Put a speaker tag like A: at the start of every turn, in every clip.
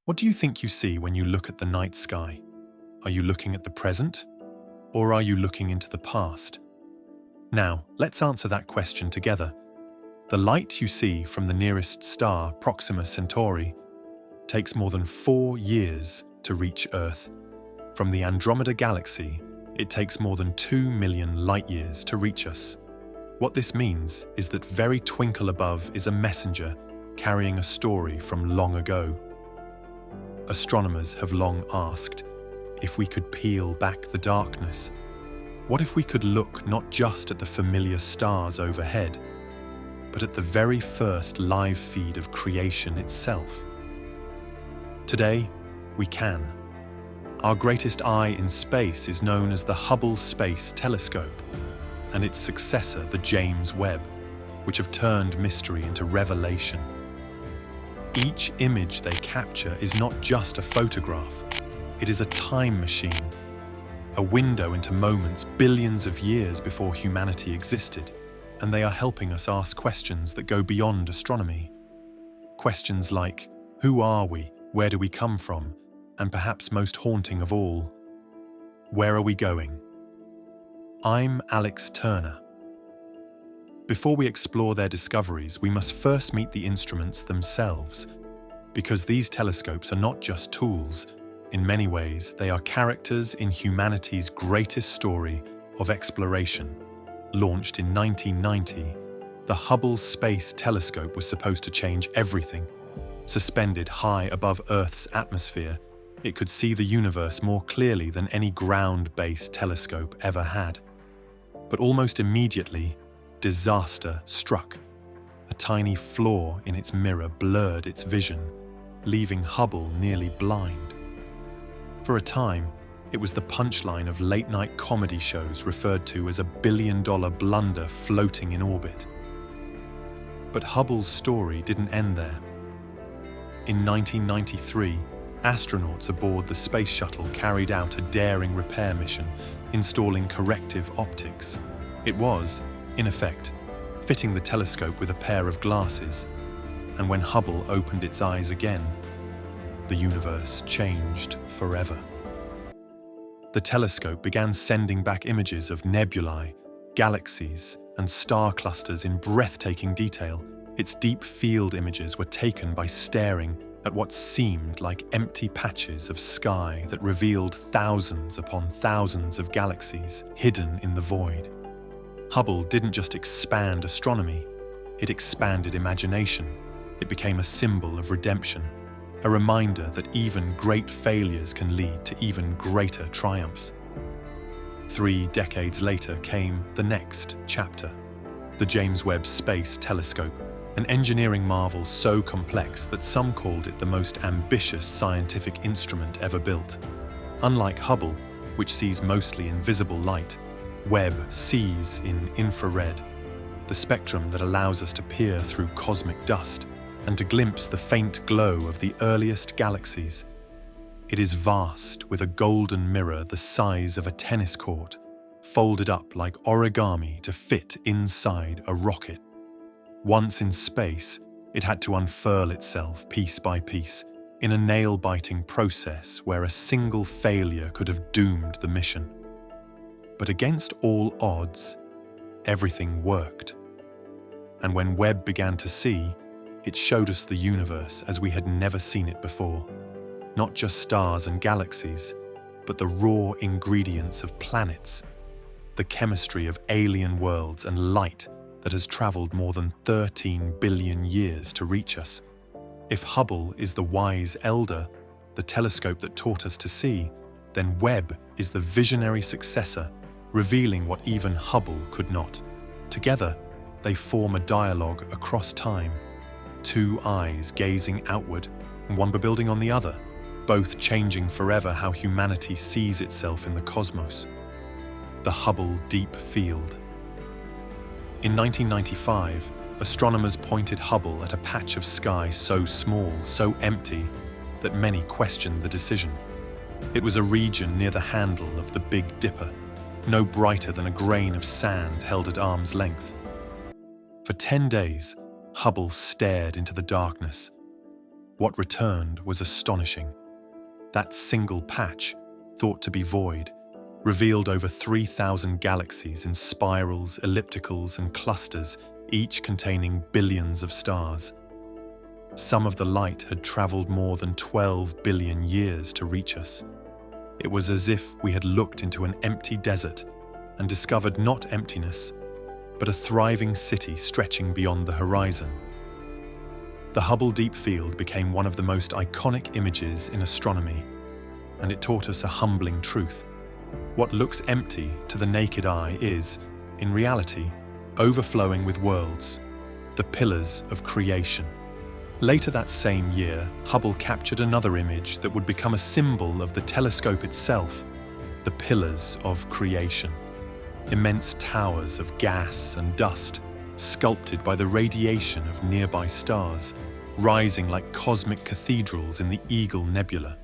A: What do you think you see when you look at the night sky? Are you looking at the present, or are you looking into the past? Now, let's answer that question together. The light you see from the nearest star, Proxima Centauri, takes more than 4 years to reach Earth. From the Andromeda galaxy, it takes more than 2 million light-years to reach us. What this means is that very twinkle above is a messenger carrying a story from long ago. Astronomers have long asked if we could peel back the darkness. What if we could look not just at the familiar stars overhead, but at the very first live feed of creation itself? Today, we can. Our greatest eye in space is known as the Hubble Space Telescope, and its successor, the James Webb, which have turned mystery into revelation. Each image they capture is not just a photograph, it is a time machine, a window into moments billions of years before humanity existed, and they are helping us ask questions that go beyond astronomy. Questions like, who are we, where do we come from, and perhaps most haunting of all, where are we going? I'm Alex Turner. Before we explore their discoveries, we must first meet the instruments themselves, because these telescopes are not just tools. In many ways, they are characters in humanity's greatest story of exploration. Launched in 1990, the Hubble Space Telescope was supposed to change everything. Suspended high above Earth's atmosphere, it could see the universe more clearly than any ground-based telescope ever had. But almost immediately, disaster struck. A tiny flaw in its mirror blurred its vision, leaving Hubble nearly blind. For a time, it was the punchline of late-night comedy shows referred to as a billion-dollar blunder floating in orbit. But Hubble's story didn't end there. In 1993, astronauts aboard the space shuttle carried out a daring repair mission, installing corrective optics. It was, in effect, fitting the telescope with a pair of glasses, and when Hubble opened its eyes again, the universe changed forever. The telescope began sending back images of nebulae, galaxies, and star clusters in breathtaking detail. Its deep field images were taken by staring at what seemed like empty patches of sky that revealed thousands upon thousands of galaxies hidden in the void. Hubble didn't just expand astronomy, it expanded imagination. It became a symbol of redemption, a reminder that even great failures can lead to even greater triumphs. 3 decades later came the next chapter, the James Webb Space Telescope, an engineering marvel so complex that some called it the most ambitious scientific instrument ever built. Unlike Hubble, which sees mostly in visible light, Webb sees in infrared, the spectrum that allows us to peer through cosmic dust and to glimpse the faint glow of the earliest galaxies. It is vast, with a golden mirror the size of a tennis court, folded up like origami to fit inside a rocket. Once in space, it had to unfurl itself piece by piece in a nail-biting process where a single failure could have doomed the mission. But against all odds, everything worked. And when Webb began to see, it showed us the universe as we had never seen it before. Not just stars and galaxies, but the raw ingredients of planets, the chemistry of alien worlds and light that has traveled more than 13 billion years to reach us. If Hubble is the wise elder, the telescope that taught us to see, then Webb is the visionary successor, revealing what even Hubble could not. Together, they form a dialogue across time. 2 eyes gazing outward, and one building on the other, both changing forever how humanity sees itself in the cosmos. The Hubble Deep Field. In 1995, astronomers pointed Hubble at a patch of sky so small, so empty, that many questioned the decision. It was a region near the handle of the Big Dipper, no brighter than a grain of sand held at arm's length. For 10 days, Hubble stared into the darkness. What returned was astonishing. That single patch, thought to be void, revealed over 3,000 galaxies in spirals, ellipticals, and clusters, each containing billions of stars. Some of the light had traveled more than 12 billion years to reach us. It was as if we had looked into an empty desert and discovered not emptiness, but a thriving city stretching beyond the horizon. The Hubble Deep Field became one of the most iconic images in astronomy, and it taught us a humbling truth. What looks empty to the naked eye is, in reality, overflowing with worlds, the pillars of creation. Later that same year, Hubble captured another image that would become a symbol of the telescope itself, the pillars of creation. Immense towers of gas and dust, sculpted by the radiation of nearby stars, rising like cosmic cathedrals in the Eagle Nebula.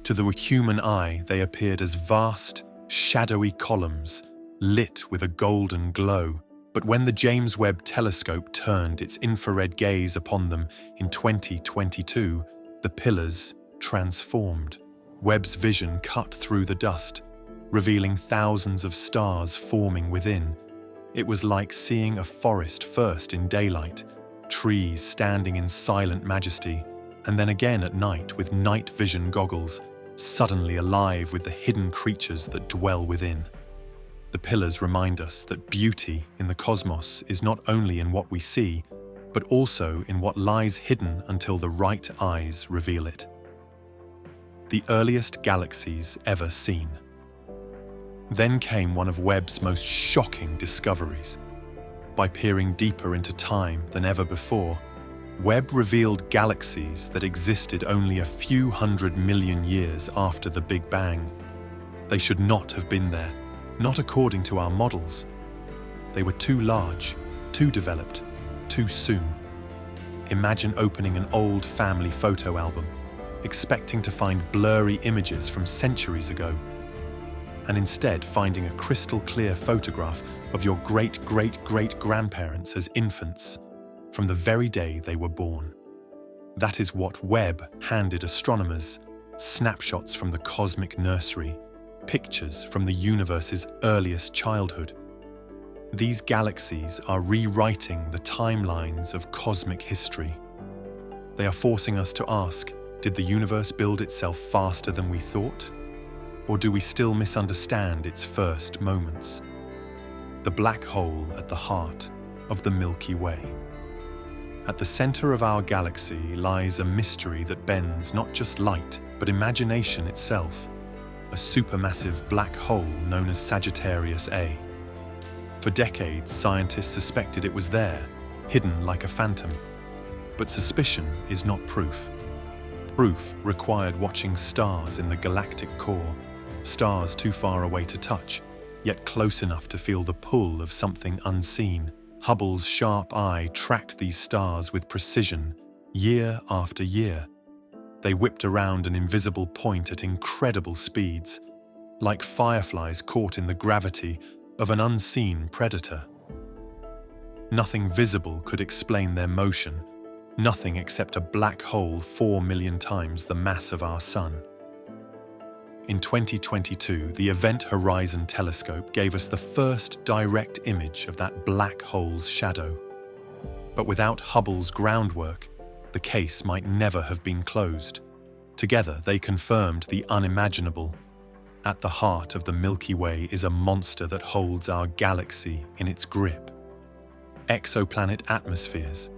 A: To the human eye, they appeared as vast, shadowy columns, lit with a golden glow. But when the James Webb Telescope turned its infrared gaze upon them in 2022, the pillars transformed. Webb's vision cut through the dust, revealing thousands of stars forming within. It was like seeing a forest first in daylight, trees standing in silent majesty, and then again at night with night vision goggles, suddenly alive with the hidden creatures that dwell within. The pillars remind us that beauty in the cosmos is not only in what we see, but also in what lies hidden until the right eyes reveal it. The earliest galaxies ever seen. Then came one of Webb's most shocking discoveries. By peering deeper into time than ever before, Webb revealed galaxies that existed only a few 100 million years after the Big Bang. They should not have been there, not according to our models. They were too large, too developed, too soon. Imagine opening an old family photo album, expecting to find blurry images from centuries ago, and instead finding a crystal-clear photograph of your great-great-great-grandparents as infants, from the very day they were born. That is what Webb handed astronomers: snapshots from the cosmic nursery, pictures from the universe's earliest childhood. These galaxies are rewriting the timelines of cosmic history. They are forcing us to ask, did the universe build itself faster than we thought? Or do we still misunderstand its first moments? The black hole at the heart of the Milky Way. At the center of our galaxy lies a mystery that bends not just light, but imagination itself. A supermassive black hole known as Sagittarius A. For decades, scientists suspected it was there, hidden like a phantom. But suspicion is not proof. Proof required watching stars in the galactic core, stars too far away to touch, yet close enough to feel the pull of something unseen. Hubble's sharp eye tracked these stars with precision, year after year. They whipped around an invisible point at incredible speeds, like fireflies caught in the gravity of an unseen predator. Nothing visible could explain their motion, nothing except a black hole 4 million times the mass of our Sun. In 2022, the Event Horizon Telescope gave us the first direct image of that black hole's shadow. But without Hubble's groundwork, the case might never have been closed. Together, they confirmed the unimaginable. At the heart of the Milky Way is a monster that holds our galaxy in its grip. Exoplanet atmospheres.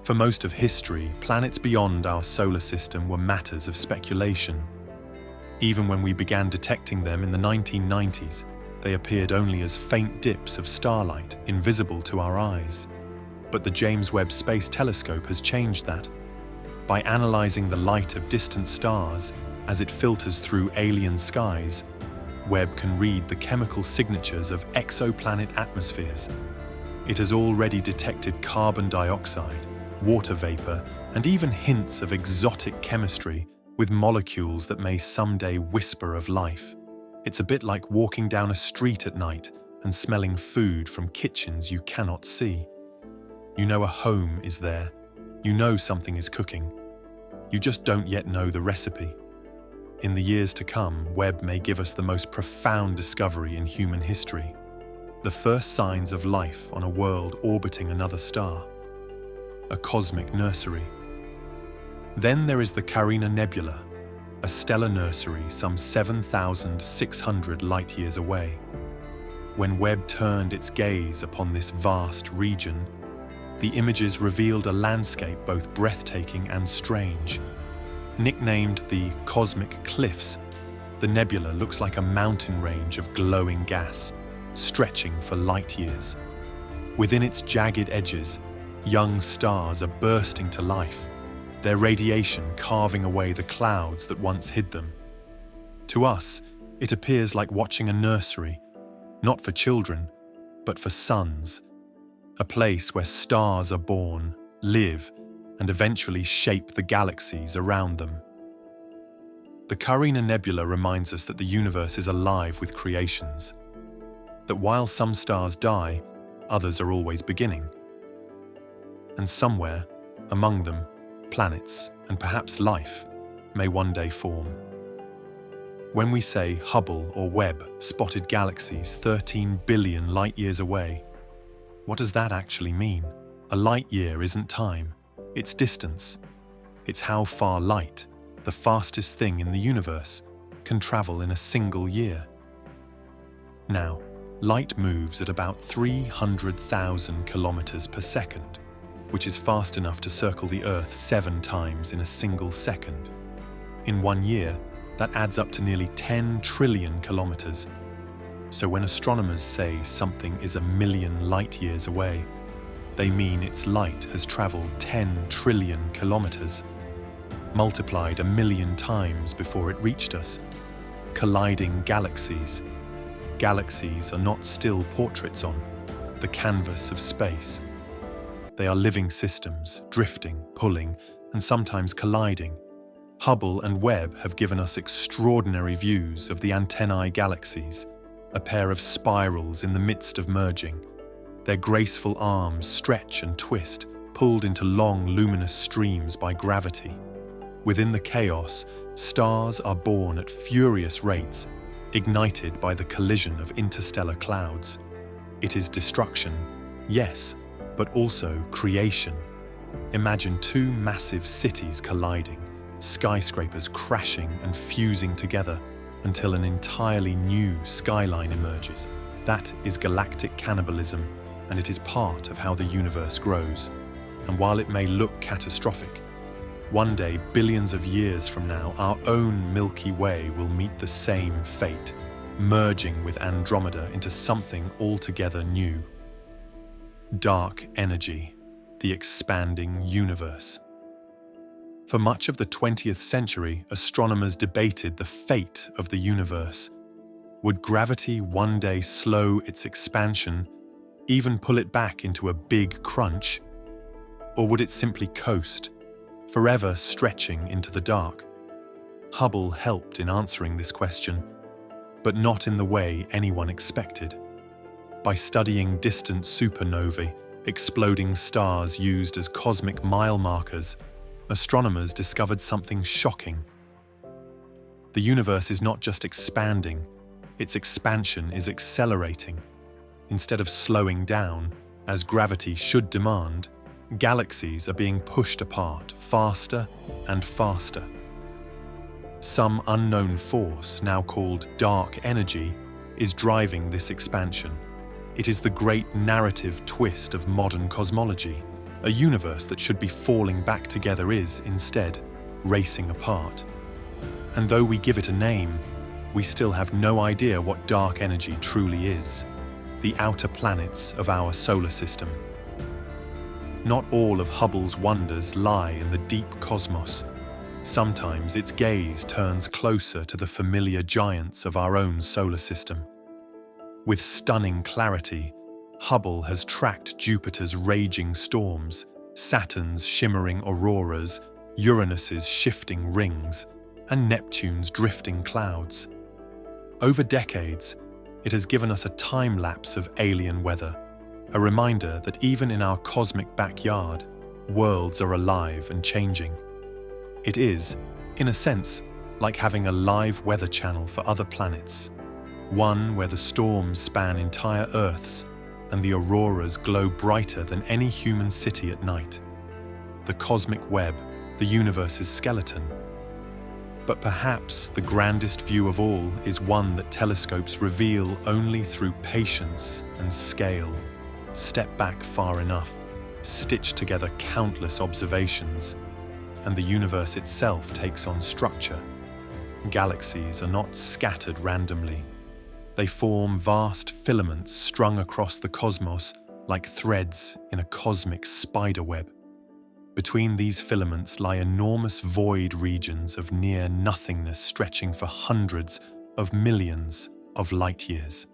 A: For most of history, planets beyond our solar system were matters of speculation. Even when we began detecting them in the 1990s, they appeared only as faint dips of starlight, invisible to our eyes. But the James Webb Space Telescope has changed that. By analyzing the light of distant stars as it filters through alien skies, Webb can read the chemical signatures of exoplanet atmospheres. It has already detected carbon dioxide, water vapor, and even hints of exotic chemistry with molecules that may someday whisper of life. It's a bit like walking down a street at night and smelling food from kitchens you cannot see. You know a home is there. You know something is cooking. You just don't yet know the recipe. In the years to come, Webb may give us the most profound discovery in human history, the first signs of life on a world orbiting another star, a cosmic nursery. Then there is the Carina Nebula, a stellar nursery some 7,600 light-years away. When Webb turned its gaze upon this vast region, the images revealed a landscape both breathtaking and strange. Nicknamed the Cosmic Cliffs, the nebula looks like a mountain range of glowing gas, stretching for light years. Within its jagged edges, young stars are bursting to life, their radiation carving away the clouds that once hid them. To us, it appears like watching a nursery, not for children, but for suns, a place where stars are born, live, and eventually shape the galaxies around them. The Carina Nebula reminds us that the universe is alive with creations, that while some stars die, others are always beginning. And somewhere, among them, planets, and perhaps life, may one day form. When we say Hubble or Webb spotted galaxies 13 billion light-years away, what does that actually mean? A light-year isn't time, it's distance. It's how far light, the fastest thing in the universe, can travel in a single year. Now, light moves at about 300,000 kilometers per second, which is fast enough to circle the Earth 7 times in a single second. In 1 year, that adds up to nearly 10 trillion kilometers. So when astronomers say something is 1 million light-years away, they mean its light has traveled 10 trillion kilometers, multiplied 1 million times before it reached us. Colliding galaxies. Galaxies are not still portraits on the canvas of space. They are living systems, drifting, pulling, and sometimes colliding. Hubble and Webb have given us extraordinary views of the antennae galaxies, a pair of spirals in the midst of merging. Their graceful arms stretch and twist, pulled into long, luminous streams by gravity. Within the chaos, stars are born at furious rates, ignited by the collision of interstellar clouds. It is destruction, yes, but also creation. Imagine 2 massive cities colliding, skyscrapers crashing and fusing together until an entirely new skyline emerges. That is galactic cannibalism, and it is part of how the universe grows. And while it may look catastrophic, one day, billions of years from now, our own Milky Way will meet the same fate, merging with Andromeda into something altogether new. Dark energy, the expanding universe. For much of the 20th century, astronomers debated the fate of the universe. Would gravity one day slow its expansion, even pull it back into a big crunch? Or would it simply coast, forever stretching into the dark? Hubble helped in answering this question, but not in the way anyone expected. By studying distant supernovae, exploding stars used as cosmic mile markers, astronomers discovered something shocking. The universe is not just expanding, its expansion is accelerating. Instead of slowing down, as gravity should demand, galaxies are being pushed apart faster and faster. Some unknown force, now called dark energy, is driving this expansion. It is the great narrative twist of modern cosmology. A universe that should be falling back together is, instead, racing apart. And though we give it a name, we still have no idea what dark energy truly is. The outer planets of our solar system. Not all of Hubble's wonders lie in the deep cosmos. Sometimes its gaze turns closer to the familiar giants of our own solar system. With stunning clarity, Hubble has tracked Jupiter's raging storms, Saturn's shimmering auroras, Uranus's shifting rings, and Neptune's drifting clouds. Over decades, it has given us a time-lapse of alien weather, a reminder that even in our cosmic backyard, worlds are alive and changing. It is, in a sense, like having a live weather channel for other planets, one where the storms span entire Earths and the auroras glow brighter than any human city at night. The cosmic web, the universe's skeleton. But perhaps the grandest view of all is one that telescopes reveal only through patience and scale. Step back far enough, stitch together countless observations, and the universe itself takes on structure. Galaxies are not scattered randomly. They form vast filaments strung across the cosmos like threads in a cosmic spiderweb. Between these filaments lie enormous void regions of near nothingness stretching for hundreds of millions of light years.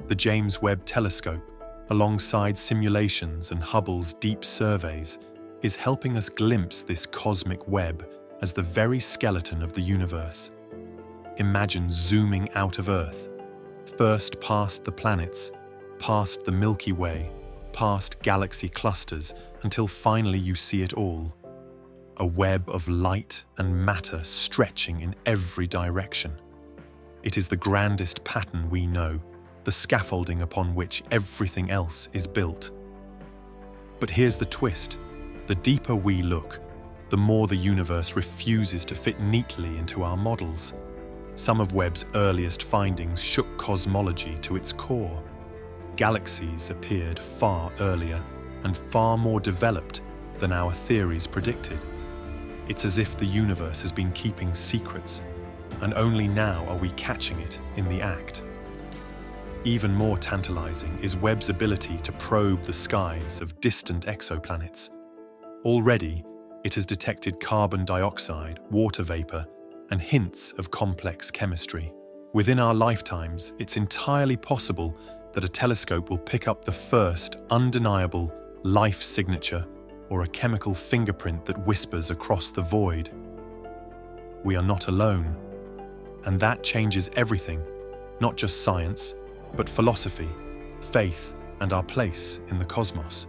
A: The James Webb Telescope, alongside simulations and Hubble's deep surveys, is helping us glimpse this cosmic web as the very skeleton of the universe. Imagine zooming out of Earth, first past the planets, past the Milky Way, past galaxy clusters, until finally you see it all. A web of light and matter stretching in every direction. It is the grandest pattern we know, the scaffolding upon which everything else is built. But here's the twist. The deeper we look, the more the universe refuses to fit neatly into our models. Some of Webb's earliest findings shook cosmology to its core. Galaxies appeared far earlier and far more developed than our theories predicted. It's as if the universe has been keeping secrets, and only now are we catching it in the act. Even more tantalizing is Webb's ability to probe the skies of distant exoplanets. Already, it has detected carbon dioxide, water vapor, and hints of complex chemistry. Within our lifetimes, it's entirely possible that a telescope will pick up the first undeniable life signature or a chemical fingerprint that whispers across the void. We are not alone, and that changes everything, not just science, but philosophy, faith, and our place in the cosmos.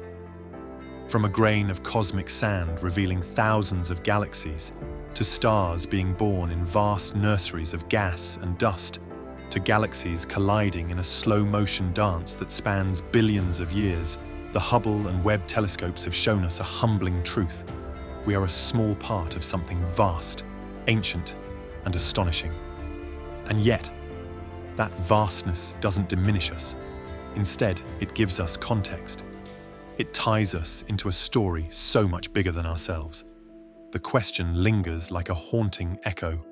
A: From a grain of cosmic sand revealing thousands of galaxies, to stars being born in vast nurseries of gas and dust, to galaxies colliding in a slow-motion dance that spans billions of years, the Hubble and Webb telescopes have shown us a humbling truth. We are a small part of something vast, ancient, and astonishing. And yet, that vastness doesn't diminish us. Instead, it gives us context. It ties us into a story so much bigger than ourselves. The question lingers like a haunting echo.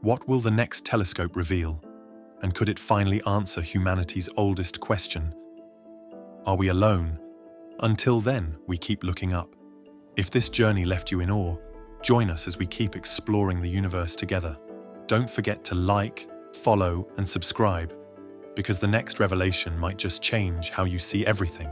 A: What will the next telescope reveal? And could it finally answer humanity's oldest question? Are we alone? Until then, we keep looking up. If this journey left you in awe, join us as we keep exploring the universe together. Don't forget to like, follow, and subscribe, because the next revelation might just change how you see everything.